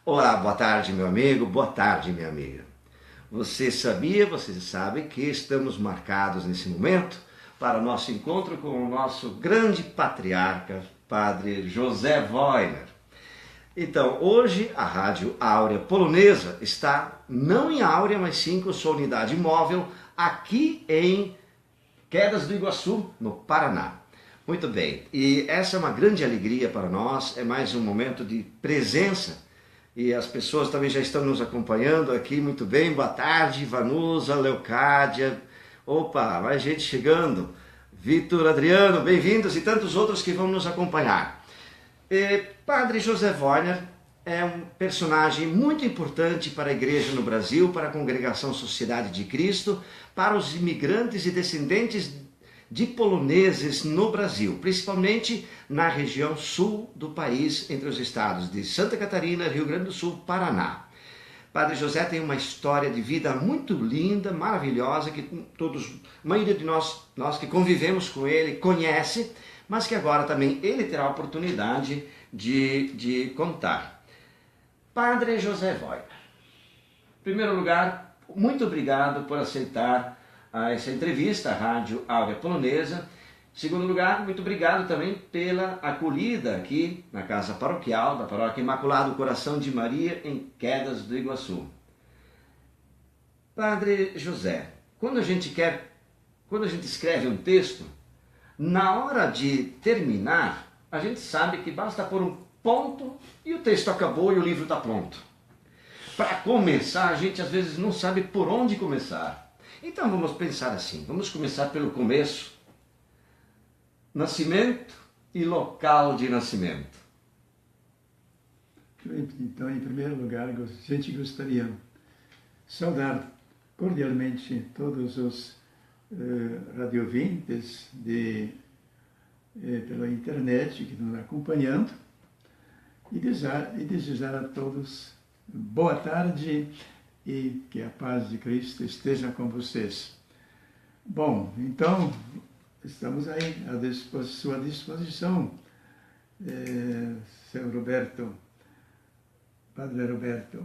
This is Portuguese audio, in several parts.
Olá, boa tarde, meu amigo, boa tarde, minha amiga. Você sabia, você sabe que estamos marcados nesse momento para o nosso encontro com o nosso grande patriarca, Padre José Wojner. Então, hoje a Rádio Áurea Polonesa está não em Áurea, mas sim com sua unidade móvel aqui em Quedas do Iguaçu, no Paraná. Muito bem, e essa é uma grande alegria para nós, é mais um momento de presença e as pessoas também já estão nos acompanhando aqui, muito bem, boa tarde, Vanusa, Leocádia, opa, mais gente chegando, Vitor, Adriano, bem-vindos e tantos outros que vão nos acompanhar. Padre José Wojner é um personagem muito importante para a igreja no Brasil, para a congregação Sociedade de Cristo, para os imigrantes e descendentes de poloneses no Brasil, principalmente na região sul do país, entre os estados de Santa Catarina, Rio Grande do Sul, Paraná. Padre José tem uma história de vida muito linda, maravilhosa, que todos, a maioria de nós que convivemos com ele, conhece, mas que agora também ele terá a oportunidade de contar. Padre José Wojner, em primeiro lugar, muito obrigado por aceitar essa entrevista à Rádio Áurea Polonesa. Em segundo lugar, muito obrigado também pela acolhida aqui na Casa Paroquial da Paróquia Imaculado Coração de Maria, em Quedas do Iguaçu. Padre José, quando a gente escreve um texto, na hora de terminar, a gente sabe que basta pôr um ponto e o texto acabou e o livro está pronto. Para começar, a gente às vezes não sabe por onde começar. Então vamos pensar assim, vamos começar pelo começo. Nascimento e local de nascimento. Então, em primeiro lugar, a gente gostaria de saudar cordialmente todos os radiovintes pela internet que nos acompanhando e desejar a todos boa tarde e que a paz de Cristo esteja com vocês. Bom, então, estamos aí à sua disposição, seu Roberto, Padre Roberto.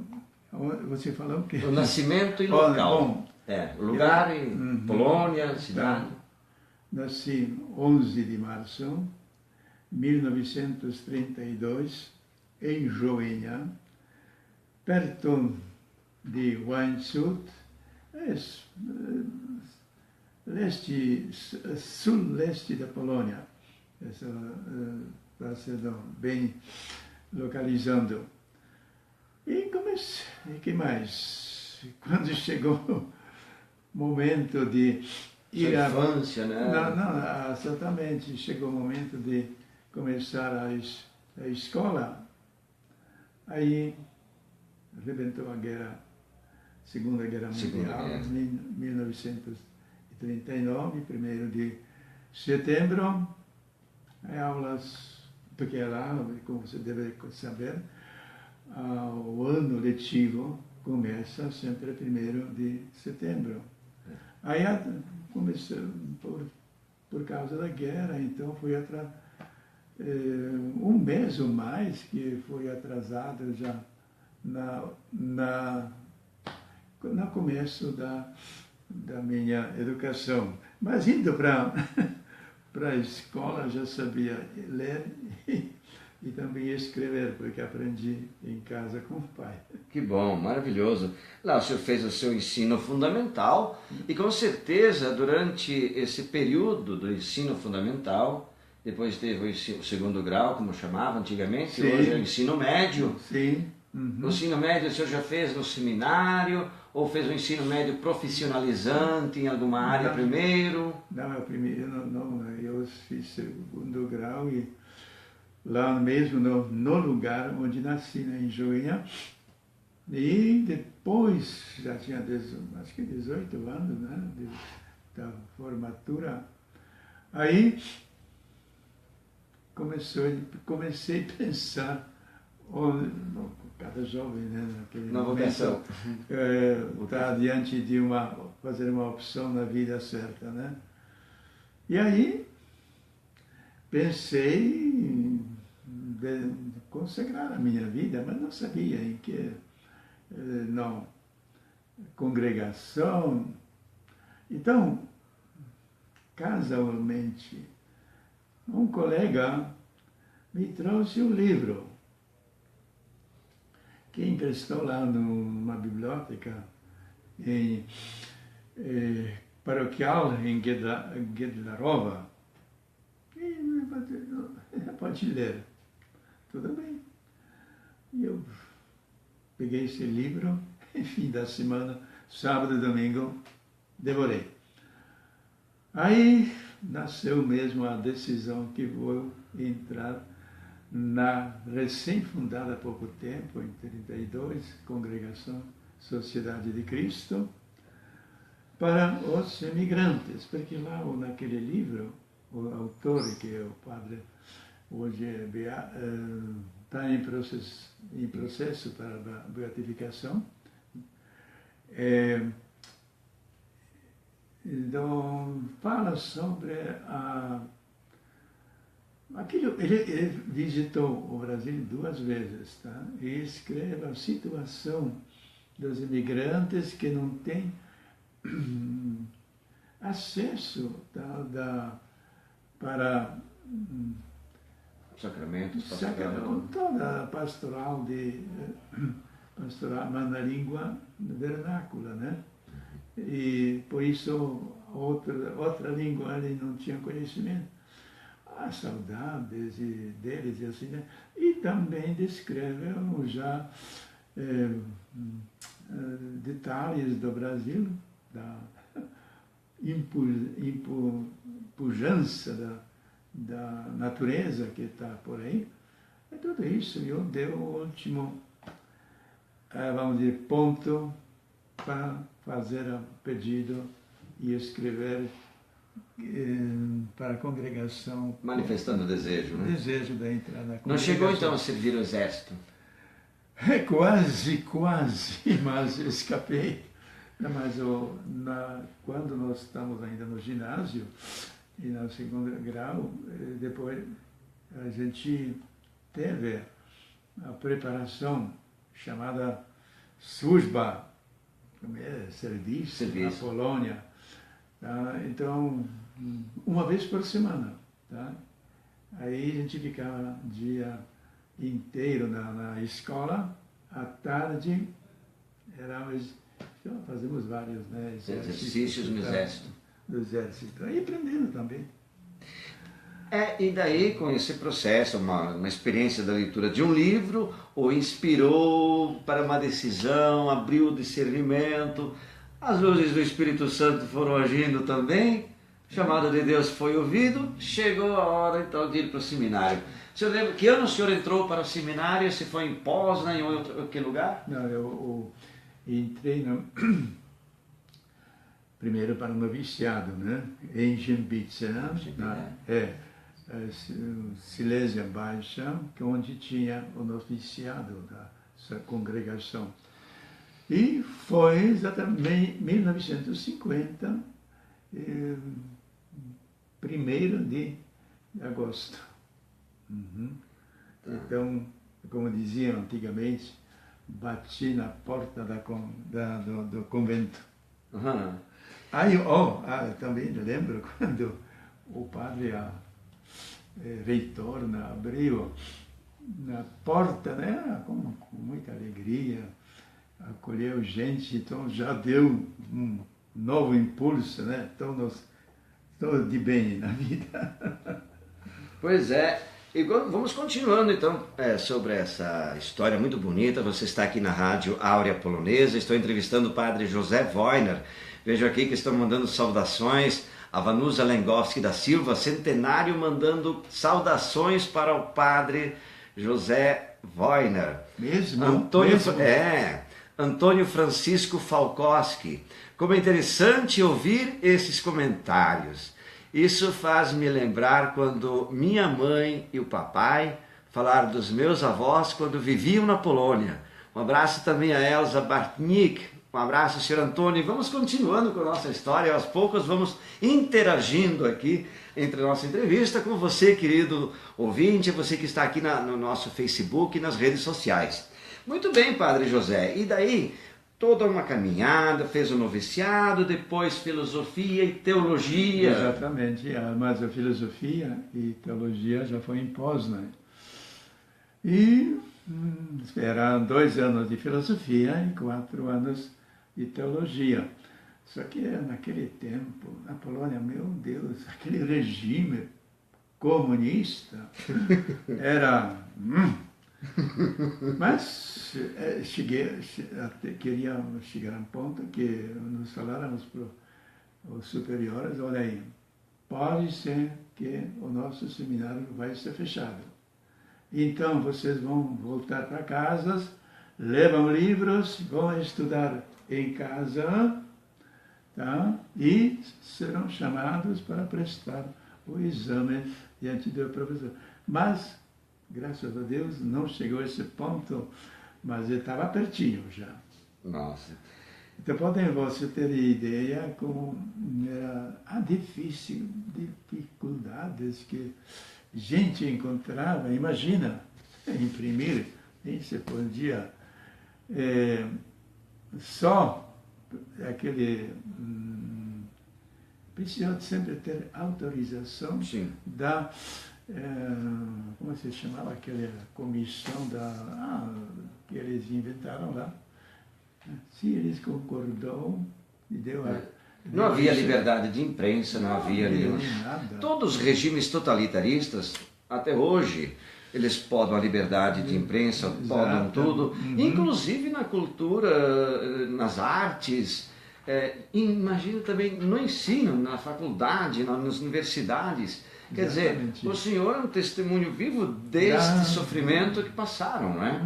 Você falou que... O nascimento e local. Bom, lugar em Polônia, cidade. Nasci 11 de março de 1932, em Joenia, perto de Wałęsud, sul-leste da Polônia, para ser bem localizando. E que mais? Quando chegou o momento de ir à infância, né? Não, exatamente, chegou o momento de começar a escola, aí arrebentou a Segunda Guerra Mundial, em 1939, 1º de setembro, aulas, porque lá, como você deve saber, o ano letivo começa sempre 1º de setembro. Aí começou, por causa da guerra, então foi um mês ou mais que foi atrasado já no começo da minha educação. Mas indo para a escola já sabia ler e também escrever, porque aprendi em casa com o pai. Que bom, maravilhoso. Lá o senhor fez o seu ensino fundamental e com certeza durante esse período do ensino fundamental, depois teve o segundo grau, como chamava antigamente, Sim. Hoje é o ensino médio. Sim. Uhum. O ensino médio o senhor já fez no seminário ou fez o ensino médio profissionalizante em alguma área primeiro? Não, eu fiz segundo grau e lá mesmo no lugar onde nasci, né, em Joinha. E depois, já tinha acho que 18 anos, né, da formatura, aí comecei a pensar, cada jovem, né, naquele momento, está diante de fazer uma opção na vida certa, né? E aí pensei consagrar a minha vida, mas não sabia em que não, congregação. Então, casualmente, um colega me trouxe um livro que emprestou lá numa biblioteca paroquial em Gedlarova. E pode ler. Tudo bem. E eu peguei esse livro, e fim da semana, sábado e domingo, devorei. Aí nasceu mesmo a decisão que vou entrar na recém-fundada há pouco tempo, em 32, Congregação Sociedade de Cristo, para os imigrantes, porque lá naquele livro, o autor, que é o padre, hoje está em processo para a beatificação. Então, fala sobre aquilo. Ele visitou o Brasil 2 vezes, tá? E escreve a situação dos imigrantes que não têm acesso para sacramentos, toda a pastoral mas na língua vernácula, né? E por isso outra língua ele não tinha conhecimento. As saudades deles e assim, né? E também descreve já detalhes do Brasil, da pujança da natureza que está por aí. É tudo isso. Eu dei o último, vamos dizer, ponto para fazer o pedido e escrever para a congregação. Manifestando o desejo, né? O desejo da entrada na congregação. Não chegou então a servir o exército? Quase, mas escapei. Mas quando nós estamos ainda no ginásio, e no segundo grau, depois a gente teve a preparação chamada Służba, serviço na Polônia. Tá? Então, uma vez por semana. Tá? Aí a gente ficava dia inteiro na escola, à tarde fazemos vários, né, exercícios no exército. Do exército. E aprendendo também. E daí, com esse processo, uma experiência da leitura de um livro, o inspirou para uma decisão, abriu o discernimento, as luzes do Espírito Santo foram agindo também, o chamado de Deus foi ouvido, chegou a hora então de ir para o seminário. O senhor lembra que ano o senhor entrou para o seminário? Se foi em Poznan, em que lugar? Não, eu entrei primeiro para o noviciado, né? Em Jembice, Silésia Baixa, que é onde tinha o noviciado dessa congregação. E foi exatamente em 1950, 1º de agosto. Então, como diziam antigamente, bati na porta do convento. Aí, também lembro quando o padre reitor abriu na porta, né, com muita alegria, acolheu gente, então já deu um novo impulso, né? Então nós estamos de bem na vida. Pois é. E vamos continuando então sobre essa história muito bonita. Você está aqui na Rádio Áurea Polonesa, estou entrevistando o padre José Wojner. Vejo aqui que estão mandando saudações. A Vanusa Lengowski da Silva, Centenário, mandando saudações para o padre José Wojner. Mesmo? Antônio Francisco Falkowski. Como é interessante ouvir esses comentários. Isso faz me lembrar quando minha mãe e o papai falaram dos meus avós quando viviam na Polônia. Um abraço também a Elza Bartnik, Um abraço, senhor Antônio. Vamos continuando com a nossa história. Aos poucos vamos interagindo aqui entre a nossa entrevista com você, querido ouvinte, você que está aqui no nosso Facebook e nas redes sociais. Muito bem, Padre José. E daí, toda uma caminhada, fez o noviciado, depois filosofia e teologia. Exatamente, mas a filosofia e teologia já foi em Poznań. E eram 2 anos de filosofia e 4 anos de teologia. Só que naquele tempo, na Polônia, meu Deus, aquele regime comunista era... Mas queria chegar a um ponto que nos faláramos para os superiores, olha aí, pode ser que o nosso seminário vai ser fechado. Então vocês vão voltar para casa, levam livros, vão estudar em casa, tá? E serão chamados para prestar o exame diante do professor. Mas, graças a Deus, não chegou a esse ponto, mas estava pertinho já. Nossa. Então, podem você ter ideia como a dificuldades que gente encontrava. Imagina, imprimir, nem se podia, só aquele... precisa sempre ter autorização da... como se chamava aquela comissão que eles inventaram lá. Se eles concordou e deu a... Não havia liberdade de imprensa, não havia nada. Todos os regimes totalitaristas, até hoje, eles podam a liberdade de imprensa, podam tudo, inclusive na cultura, nas artes. Imagina também no ensino, na faculdade, nas universidades. Quer dizer, o senhor é um testemunho vivo deste sofrimento que passaram, não é?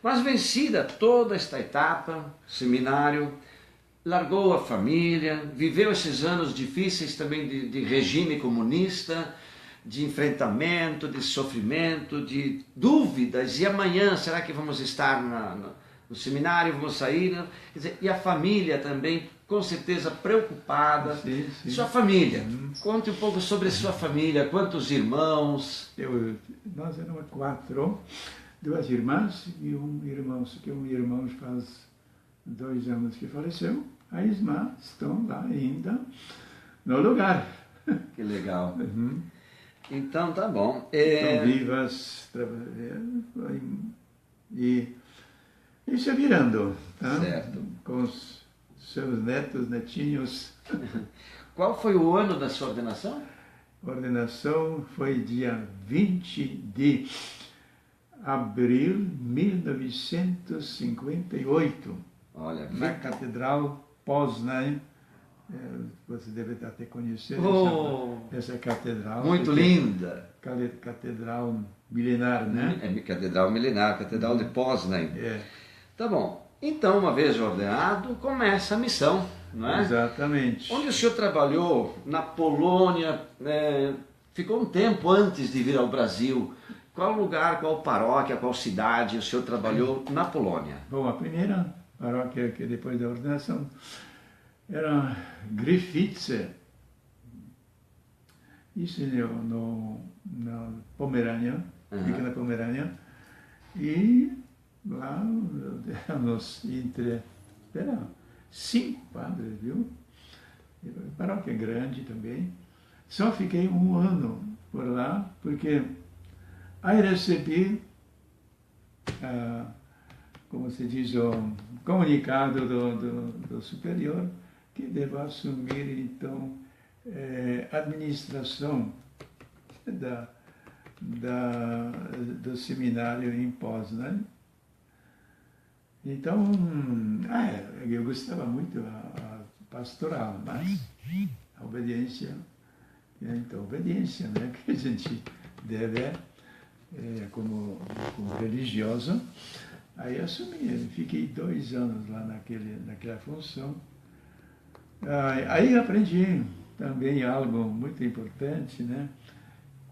Mas vencida toda esta etapa, seminário, largou a família, viveu esses anos difíceis também de regime comunista, de enfrentamento, de sofrimento, de dúvidas. E amanhã, será que vamos estar no seminário, vamos sair? Quer dizer, e a família também, com certeza, preocupada. Sim. Sua família, conte um pouco sobre a sua família, quantos irmãos? Nós éramos 4, 2 irmãs e um irmão, só que um irmão faz 2 anos que faleceu. As irmãs estão lá ainda no lugar. Que legal. Então, tá bom. Estão vivas, trabalhando e se virando, tá? Certo. Com os seus netos, netinhos. Qual foi o ano da sua ordenação? A ordenação foi dia 20 de abril de 1958. Olha, na Catedral Poznań. Você deve até conhecer essa catedral. Muito linda. Catedral milenar, né? É catedral milenar, Catedral de Poznań. Tá bom. Então, uma vez ordenado, começa a missão, não é? Exatamente. Onde o senhor trabalhou na Polônia, ficou um tempo antes de vir ao Brasil. Qual lugar, qual paróquia, qual cidade o senhor trabalhou na Polônia? Bom, a primeira paróquia que depois da ordenação era Gryfice. Isso na Pomerânia, fica na Pomerânia. E lá éramos entre 5 padres, viu? Paróquia grande também. Só fiquei 1 ano por lá, porque aí recebi, como se diz, o comunicado do superior que devo assumir, então, a administração do seminário em Poznań. Então, eu gostava muito a pastoral, mas a obediência, obediência, né, que a gente deve, como religioso. Aí assumi, fiquei 2 anos lá naquela função. Aí aprendi também algo muito importante, né?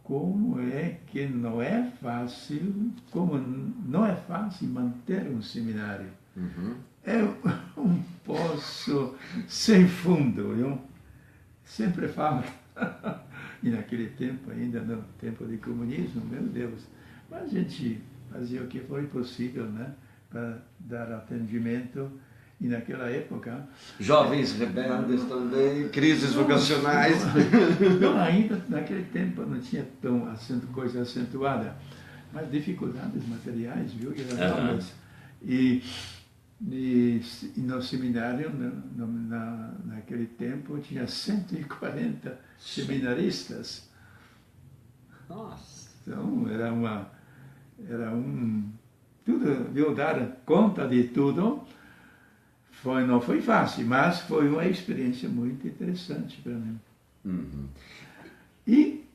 Como é que não é fácil manter um seminário. é um poço sem fundo, viu? Sempre falta. E naquele tempo, ainda no tempo de comunismo, meu Deus. Mas a gente fazia o que foi possível, né? Para dar atendimento. E naquela época... Jovens rebeldes também, crises vocacionais. Não, ainda naquele tempo não tinha tão coisa acentuada, mas dificuldades materiais, viu? Enormes. E no seminário, naquele tempo, tinha 140 seminaristas. Nossa! Então, tudo, viu? Dar conta de tudo. Não foi fácil, mas foi uma experiência muito interessante para mim. Uhum. E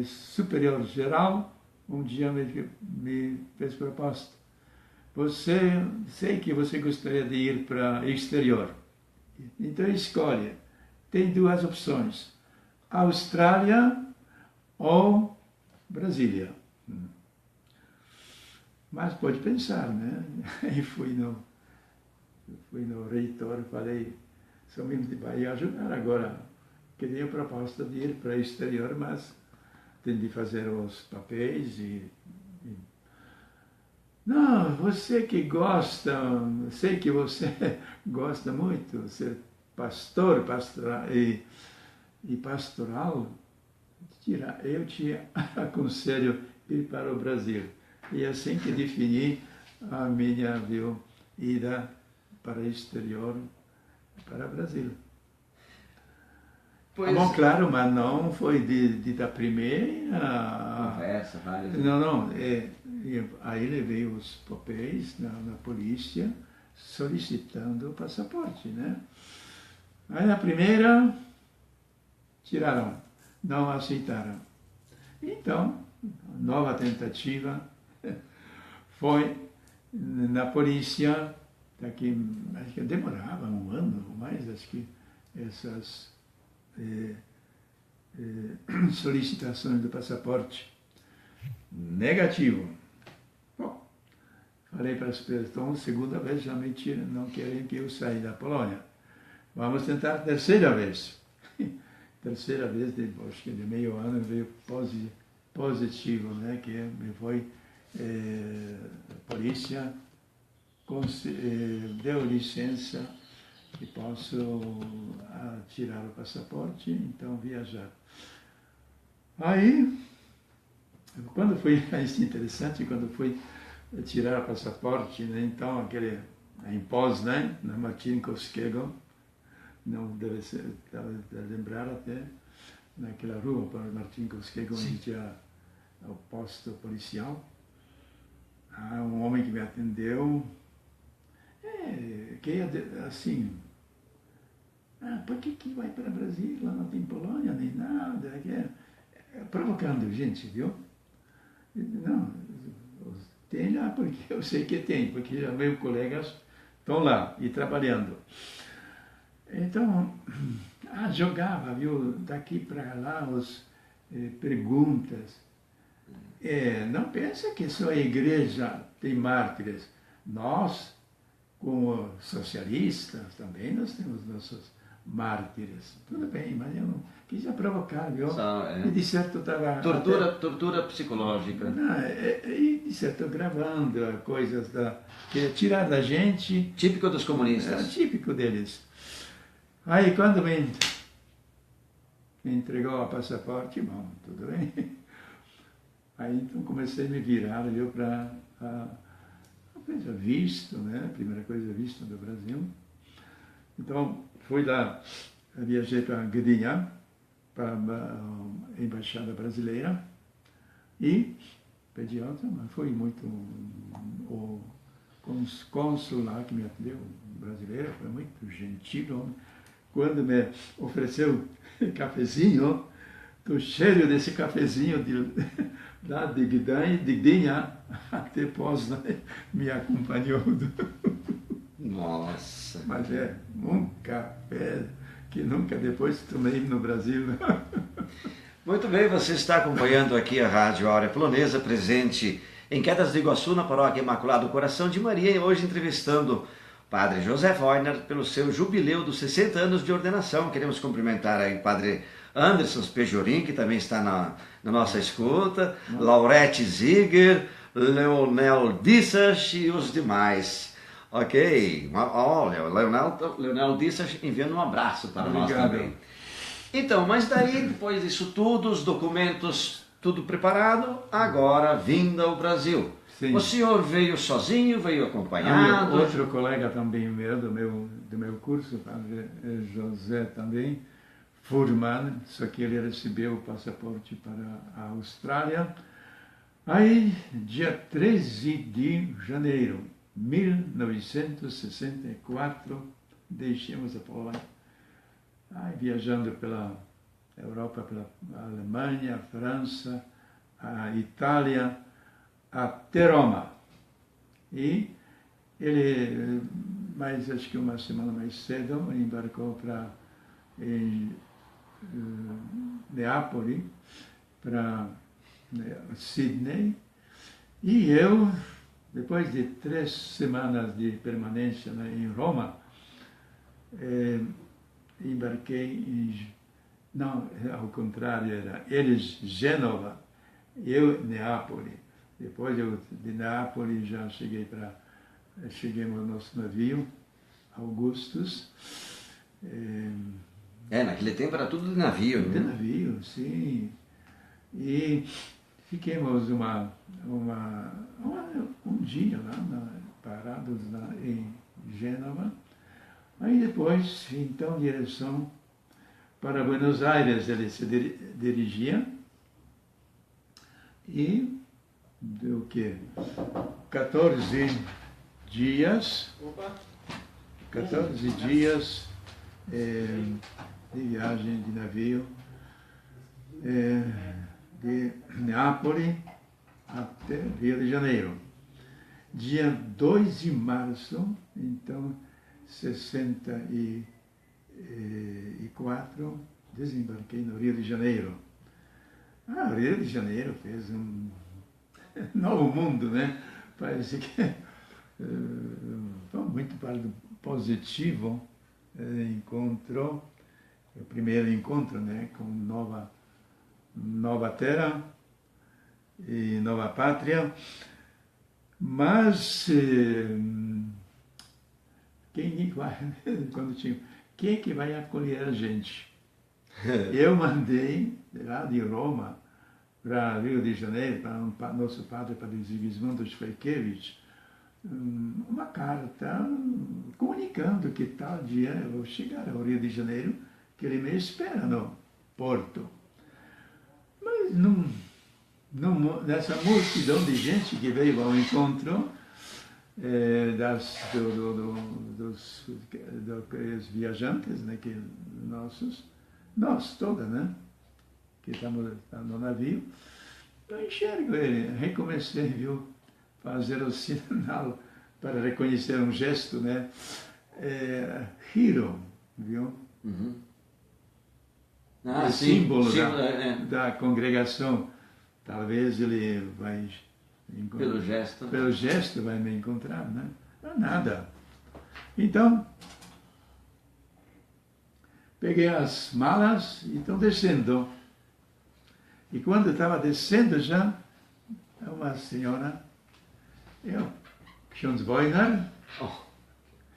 superior geral, um dia me fez proposta. Sei que você gostaria de ir para exterior. Então escolhe. Tem duas opções. Austrália ou Brasília. Mas pode pensar, né? Aí fui no reitor e falei, São Bento vai ajudar agora. Queria a proposta de ir para o exterior, mas tem de fazer os papéis Não, você que gosta, sei que você gosta muito de ser pastor e pastoral, eu te aconselho ir para o Brasil. E assim que defini a minha ida para o exterior, para o Brasil. Bom, claro, mas não foi da primeira conversa, várias. Não. Aí levei os papéis na polícia solicitando o passaporte, né? Aí na primeira tiraram, não aceitaram. Então, nova tentativa foi na polícia. Daqui, acho que demorava um ano ou mais, acho que essas solicitações do passaporte. Negativo. Bom, falei para as pessoas, então, segunda vez já não querem que eu saia da Polônia. Vamos tentar terceira vez. Terceira vez, acho que de meio ano, veio positivo, né, que me foi a polícia deu licença e posso tirar o passaporte, então viajar. Aí, quando foi, isso é interessante, quando fui tirar o passaporte, né, então aquele impôs, né, na Marcinkoskiego, não deve ser, deve lembrar até, naquela rua para Marcinkoskiego, onde tinha o posto policial. Um homem que me atendeu, que assim, por que vai para o Brasil, lá não tem Polônia, nem nada, provocando gente, viu? Não, tem lá, porque eu sei que tem, porque já meus colegas estão lá e trabalhando. Então, jogava, viu, daqui para lá as perguntas. Não pensa que só a igreja tem mártires. Nós, como socialistas, também nós temos nossos mártires. Tudo bem, mas eu não quis provocar, viu? E de certo estava... Tortura psicológica. E de certo gravando coisas que tirar da gente... Típico dos comunistas. Típico deles. Aí quando me entregou o passaporte, bom, tudo bem. Aí então comecei a me virar, viu, para visto, né? Primeira coisa, visto do Brasil. Então, fui lá, viajei para Gdynia, para a Embaixada Brasileira, e pedi alta, mas foi muito... O cônsul lá que me atendeu, brasileiro, foi muito gentil. Quando me ofereceu cafezinho, do cheiro desse cafezinho lá de Gdynia até Poznan me acompanhou. Nossa! Mas um café que nunca depois tomei no Brasil. Muito bem, você está acompanhando aqui a Rádio Áurea Polonesa, presente em Quedas do Iguaçu, na Paróquia Imaculado Coração de Maria, e hoje entrevistando o Padre José Wojner pelo seu jubileu dos 60 anos de ordenação. Queremos cumprimentar aí o Padre Anderson Pejorim, que também está na nossa escuta, Laurete Ziger, Leonel Dissas e os demais. Ok, olha, Leonel Dissas enviando um abraço para nós também. Então, mas daí, depois disso tudo, os documentos, tudo preparado, agora vinda ao Brasil. Sim. O senhor veio sozinho, veio acompanhado? Outro colega também meu, do meu curso, Padre José também, Furman, só que ele recebeu o passaporte para a Austrália. Aí, dia 13 de janeiro de 1964, deixamos a Polônia. Aí, viajando pela Europa, pela Alemanha, França, a Itália, até Roma. E ele, mais acho que uma semana mais cedo, embarcou para Neápolis, para Sydney. E eu, depois de 3 semanas de permanência em Roma, embarquei não, ao contrário, era eles Gênova, eu Neápolis. Depois de Neápolis já chegamos no nosso navio, Augustus. Naquele tempo era tudo de navio, né? De navio, sim. E fiquemos um dia lá, parados em Gênova. Aí depois, então, direção para Buenos Aires ele se dirigia. E deu o quê? 14 dias. 14 dias de viagem de navio de Neápolis até Rio de Janeiro. Dia 2 de março, então, 64, desembarquei no Rio de Janeiro. O Rio de Janeiro fez um novo mundo, né? Parece que foi muito positivo. Encontrou o primeiro encontro, né, com nova terra e nova pátria, mas quem é que vai acolher a gente? Eu mandei lá de Roma para Rio de Janeiro, para nosso padre, Padre Sigismundo Schweikevich, uma carta comunicando que tal dia eu vou chegar ao Rio de Janeiro, que ele me espera no porto. Mas nessa multidão de gente que veio ao encontro dos viajantes, né, nós todos, né, que estamos no navio, eu enxergo ele, recomecei, viu, fazer o sinal para reconhecer um gesto, né? Hiro, viu? Uhum. O símbolo da congregação. Talvez ele vai encontrar. Pelo gesto vai me encontrar, né? Não, nada. Então, peguei as malas e estou descendo. E quando estava descendo já, uma senhora, Xions Wojner,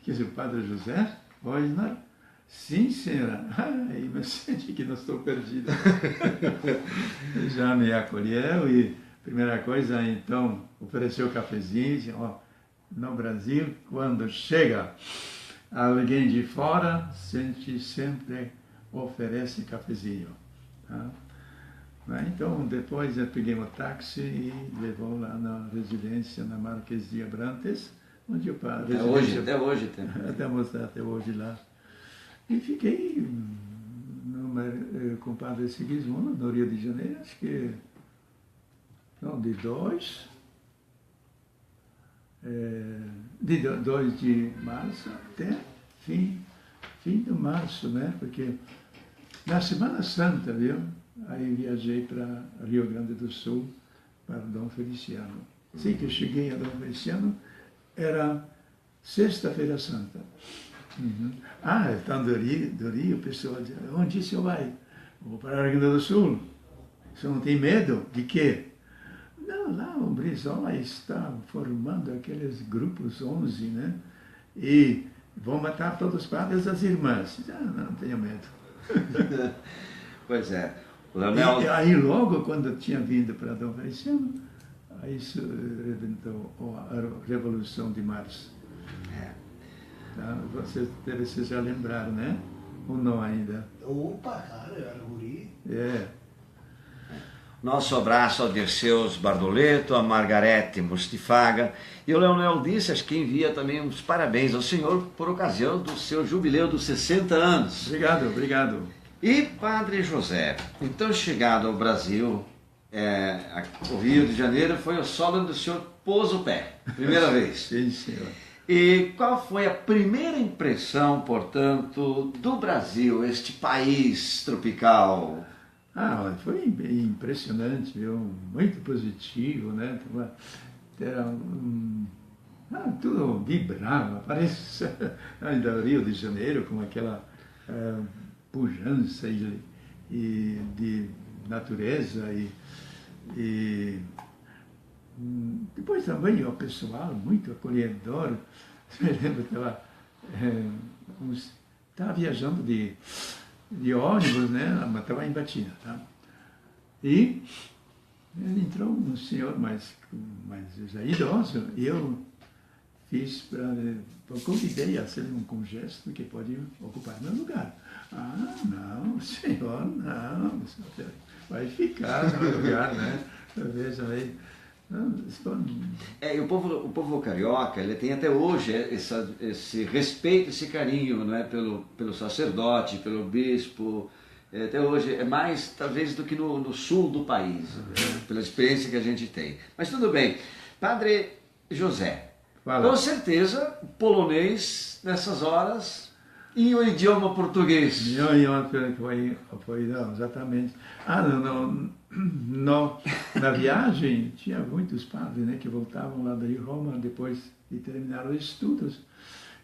que é o Padre José Wojner. Sim, senhora. Aí me senti que não estou perdido. Já me acolheu e, primeira coisa, então, ofereceu cafezinho. Disse, no Brasil, quando chega alguém de fora, a gente sempre oferece cafezinho. Tá? Então, depois eu peguei um táxi e levou lá na residência, na Marquês de Abrantes, onde o padre... Até hoje lá. E fiquei com o Padre Sigismundo, no Rio de Janeiro, acho que... Não, de 2 de março até fim de março, né? Porque na Semana Santa, viu? Aí viajei para Rio Grande do Sul, para Dom Feliciano. Assim que eu cheguei a Dom Feliciano, era Sexta-feira Santa. Uhum. Ah, então do Rio, o pessoal diz, onde o senhor vai? Vou para a Rio Grande do Sul. O senhor não tem medo? De quê? Não, lá o Brizola está formando aqueles grupos 11, né? E vão matar todos os padres e as irmãs. Ah, não tenho medo. Pois é. O Leonel... E aí logo, quando eu tinha vindo para Dom Feliciano, aí isso rebentou a Revolução de Março. É. Tá? Vocês já lembraram, né? Ou não ainda? Opa, cara, eu era guri. É. Nosso abraço ao Dirceus Bardoleto, a Margarete Mustifaga. E o Leonel disse, acho que envia também uns parabéns ao senhor por ocasião do seu jubileu dos 60 anos. Obrigado, obrigado. E Padre José, então chegado ao Brasil, o Rio de Janeiro foi o solo onde o senhor pôs o pé, primeira vez. Sim, senhor. E qual foi a primeira impressão, portanto, do Brasil, este país tropical? Ah, foi impressionante, viu? Muito positivo, né? Tudo vibrava, parece ainda o Rio de Janeiro com aquela pujança e de natureza e depois também o pessoal muito acolhedor. Me lembro que estava viajando de ônibus, né? Mas estava em Batina, tá? E entrou um senhor mais já idoso e eu convidei a ser com gesto que pode ocupar meu lugar. Ah, não, senhor, não, vai ficar no lugar, né? Veja aí. E o povo carioca, ele tem até hoje esse respeito, esse carinho, não é, pelo sacerdote, pelo bispo. Até hoje é mais talvez do que no sul do país, pela experiência que a gente tem. Mas tudo bem. Padre José, fala. Com certeza polonês nessas horas e o idioma português. Não, exatamente. Na viagem tinha muitos padres, né, que voltavam lá de Roma depois de terminar os estudos.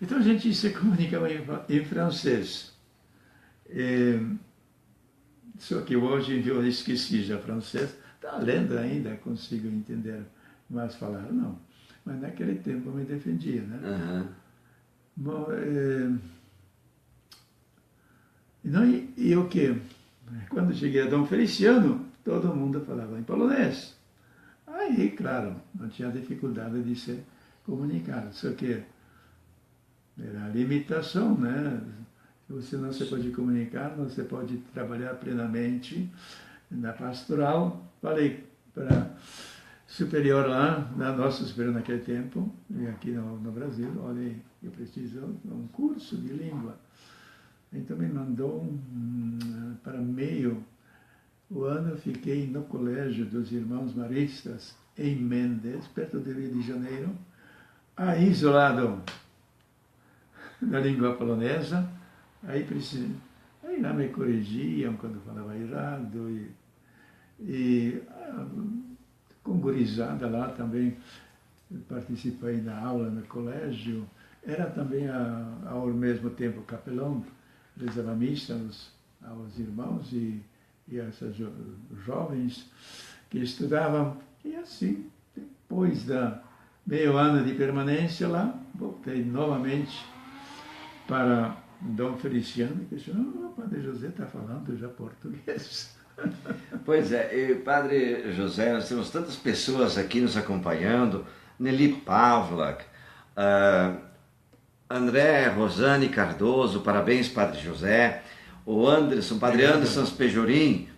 Então a gente se comunicava em francês. Só que hoje eu esqueci já francês. Está lendo ainda, consigo entender, mas falar não. Mas naquele tempo eu me defendia, né? Uhum. Bom, e o quê? Quando cheguei a Dom Feliciano, todo mundo falava em polonês. Aí, claro, não tinha dificuldade de se comunicar. Só que era a limitação, né? Você não se pode comunicar, não se pode trabalhar plenamente na pastoral. Falei para superior lá, nosso superior naquele tempo, e aqui no Brasil, olha, eu preciso de um curso de língua. Então me mandou para meio o ano, eu fiquei no colégio dos Irmãos Maristas, em Mendes, perto do Rio de Janeiro, aí isolado da língua polonesa. Aí lá me corrigiam quando falava errado e com gurizada lá também participei da aula no colégio. Era também ao mesmo tempo capelão, rezava missa aos irmãos e essas jovens que estudavam. E assim, depois da meio ano de permanência lá, voltei novamente para Dom Feliciano, e disse, o Padre José está falando já português. Pois é, e Padre José, nós temos tantas pessoas aqui nos acompanhando, Nelly Pavlak, André Rosane Cardoso, parabéns Padre José, o Anderson, Padre Anderson Pejorim,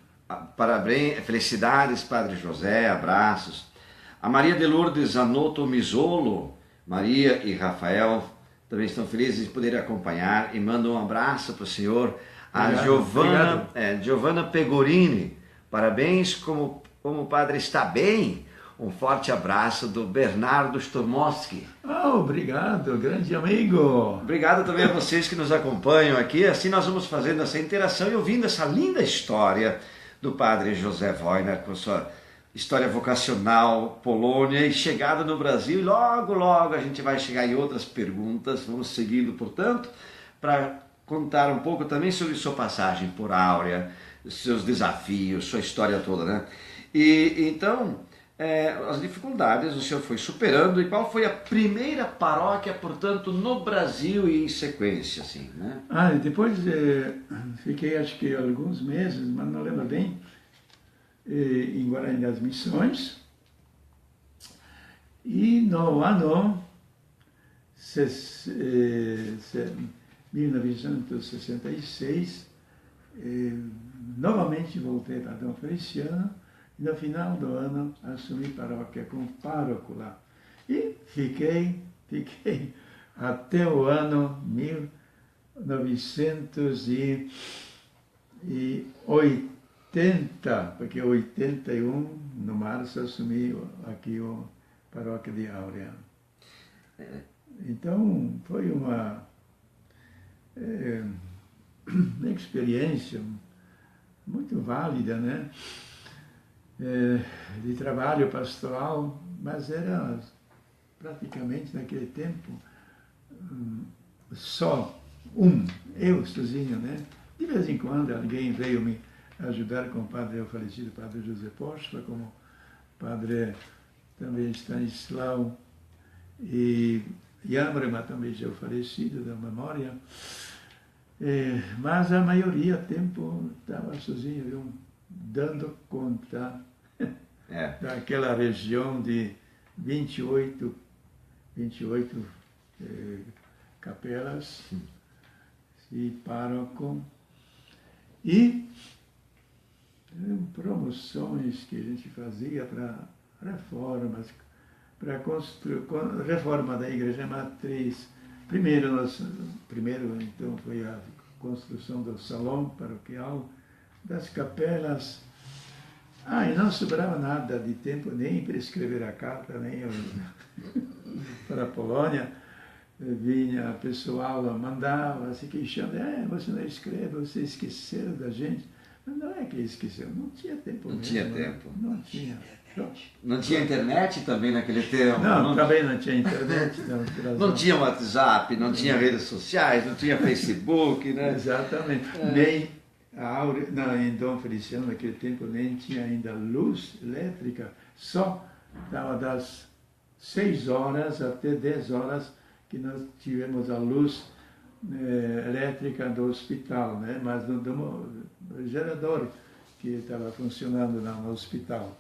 parabéns, felicidades Padre José, abraços. A Maria de Lourdes Anoto Misolo, Maria e Rafael, também estão felizes de poder acompanhar e mandam um abraço para o senhor. A Giovanna Pegorini, parabéns, como o padre está bem. Um forte abraço do Bernardo Sturmowski. Obrigado, grande amigo. Obrigado também a vocês que nos acompanham aqui. Assim nós vamos fazendo essa interação e ouvindo essa linda história do padre José Wojner com sua história vocacional, Polônia e chegada no Brasil. E logo, logo a gente vai chegar em outras perguntas. Vamos seguindo, portanto, para contar um pouco também sobre sua passagem por Áurea, seus desafios, sua história toda, né? E então, as dificuldades o senhor foi superando. E qual foi a primeira paróquia, portanto, no Brasil e em sequência, assim, né? Depois fiquei acho que alguns meses, mas não lembro bem, em Guarani das Missões. E no ano 1966, novamente voltei para Dom Feliciano, e no final do ano assumi paróquia como pároco lá. E fiquei até o ano 1980, porque em 81, no março, assumi aqui a paróquia de Áurea. Então, foi uma experiência muito válida, né? De trabalho pastoral, mas era praticamente naquele tempo só eu sozinho, né? De vez em quando alguém veio me ajudar com o padre, o falecido padre José Postla, como padre também Stanislau e Yamrema, também já falecido da memória. Mas a maioria do tempo estava sozinho, viu? Dando conta daquela região de 28 capelas e pároco e promoções que a gente fazia para reformas, para reforma da igreja matriz. Primeiro então foi a construção do salão paroquial, das capelas. E não sobrava nada de tempo nem para escrever a carta, nem para a Polônia. Vinha pessoal, mandava, se queixando, você não escreve, você esqueceu da gente. Mas não é que esqueceu, não tinha tempo mesmo. Tinha tempo. Não tinha. Não tinha internet também naquele tempo? Não, também não tinha internet. Não tinha WhatsApp, não tinha redes sociais, não tinha Facebook, né? Exatamente. Nem a Áurea, em Dom Feliciano, naquele tempo, nem tinha ainda luz elétrica, só estava das 6 horas até 10 horas que nós tivemos a luz elétrica do hospital, né? Mas do gerador que estava funcionando no hospital.